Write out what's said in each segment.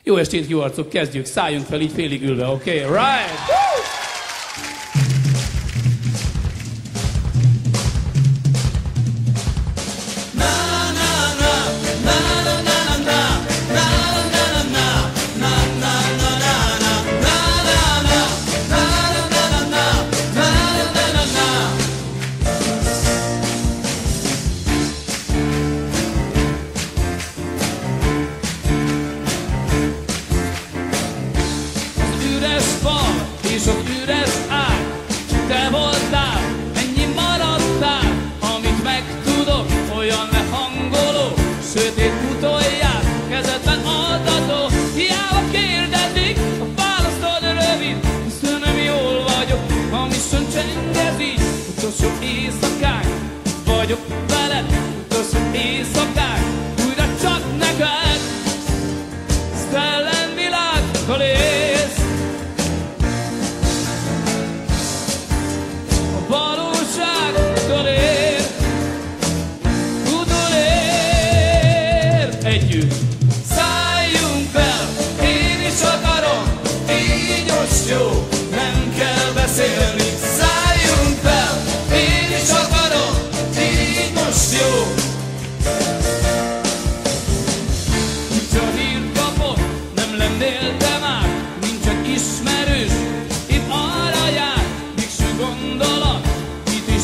Jó estét, jó arcok, kezdjük, szálljunk fel így félig ülve, oké? Okay? Right! És az üres ág, te voltál, ennyi maradtál, amit megtudok, olyan lehangoló, sötét utolját, kezedben altató, hiába kérdezik, a választod rövid, hiszen nem jól vagyok, a mission csengezik, utolsó éjszakák, vagyok veled, utolsó éjszakák, újra csak neked, szellemvilágtól élsz. Valóságtól ér, utolér. Együtt szálljunk fel, én is akarom, így most jó, nem kell beszélni. Szálljunk fel, én is akarom, így most jó. Itt a hírkapot, nem lennél te már, nincs egy ismerős, itt arra jár, végső gondolat.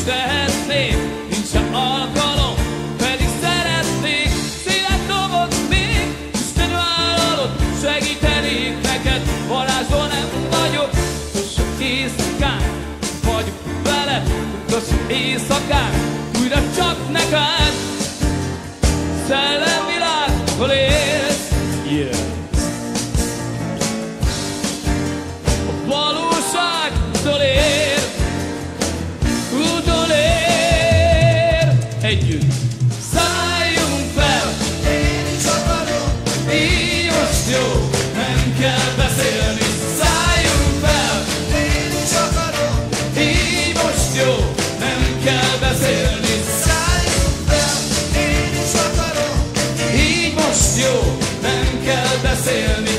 Tehetnék, nincs sem alkalom, pedig szeretnék, szívet dobod még, Isten vállalod, segítenék neked, varázsló nem vagyok, utolsó éjszakán, vagyok veled, utolsó éjszakán, újra csak neked, szellemvilágtól élsz. Yeah. A valóságtól ér, utolér. Együtt szálljunk fel, én is akarom, így most jó, nem kell beszélni. Szálljunk fel, én is akarom, így most jó, nem kell beszélni. Szálljunk fel, én is akarom, így most jó, nem kell beszélni.